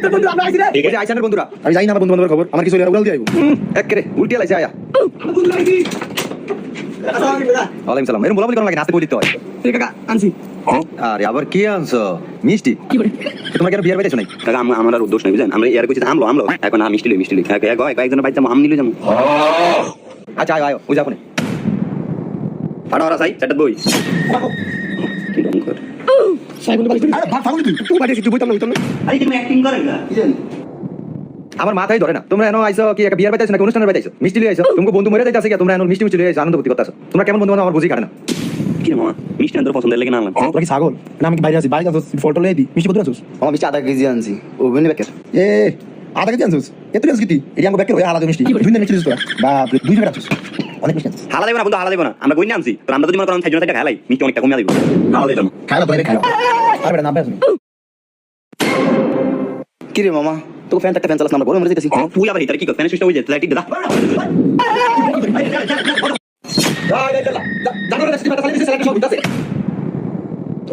তোর বন্ধু আমরা আইছি রে ঠিক আছে আইছানের বন্ধুরা আমি জানি না আমার বন্ধু বান্ধবের খবর আমার কিছু হইলে উড়াল দিয়ে আইবো একেরে উল্টি লাইছে আয়া বন্ধু আইছি ওয়ালাইকুম সালাম এরকম বলাবলি কোন লাগে নাস্তে বই দিতে হয় ঠিক কাকা আনছি আরে আবার কি আনছো মিষ্টি কি করে তোমরা কেন বিয়ার বাইতেছো নাই কাকা আমার আর দোষ নাই বুঝলেন আমরা এর কইছি আমলো এখন মিষ্টি লই কয়েকজন বাইতে আম নিলে যাবো আচ্ছা আয় আয় ওই যাবো না পাড়া ওরা চাই চারটা বই কি রকম করে সাই বন্ধু বাড়ি আরে ভাগ ফাগুলি তুই বাইরে তুই বইতাম না হইতাম না আরে তুমি অ্যাক্টিং করেন না কি জানি আমার মাথায় ধরে না তোমরা এনো আইছো কি একটা বিয়ার বাইতেছো নাকি অনুষ্ঠানের বাইতেছো মিষ্টি লিয়ে আইছো তুমি বন্ধু মরে যাইতাছে কি তোমরা এনো মিষ্টি লিয়ে আইছো আনন্দ করতে করতেছো তোমরা কেমন বন্ধু আমার বুঝি কাটে না কি রে মামা মিষ্টি আনতে পছন্দ লাগে না আনলাম তোরা কি ছাগল না আমি কি বাইরে আছি বাইরে আছিস ফটো লই দি মিষ্টি কত আছিস আমার মিষ্টি 1/2 কেজি আনছি ওভেনে বেকের এ আধা কেজি আনছিস এত আনছিস কি এই আমগো ব্যাকের হয়ে আলাদা মিষ্টি দুই দিন মিষ্টি দিছিস তোরা বাপ রে দুই টাকা আনছিস অনেক মিষ্টি আনছিস হালা দেব না বন্ধু হালা দেব না আমরা কই আনছি তো আমরা যদি মনে করেন থাইজনা থেকে খালাই মিষ্টি অনেকটা কমিয়ে দিব হালা দিতাম খাইলা বাইরে খাইলা আর বেটা না বেশ কি রে মামা তো ফ্যান একটা ফ্যান চালাস না আমরা গরম মরে যাইতেছি তুই আবার হিটারে কি কর ফ্যানের সুইচটা হয়ে যায় লাইট দে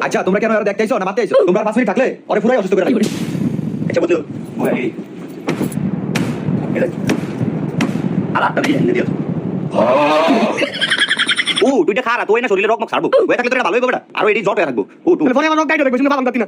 আচ্ছা তোমরা কেন আর দেখতে আইছো না মারতে আইছো তোমরা 5 মিনিট থাকলে ওরে পুরাই অসুস্থ করে রাখবে আচ্ছা বন্ধু আলাদা দিয়ে দিও ও তুইটা খারা তুই না শরীরে রকম ছাড়বো ওই থাকলে তোরা ভালো হইবে বেটা আর এডি জট হয়ে থাকবো ও তুই ফোনে আমার নক গাইড হবে বুঝলি ভালো লাগতি না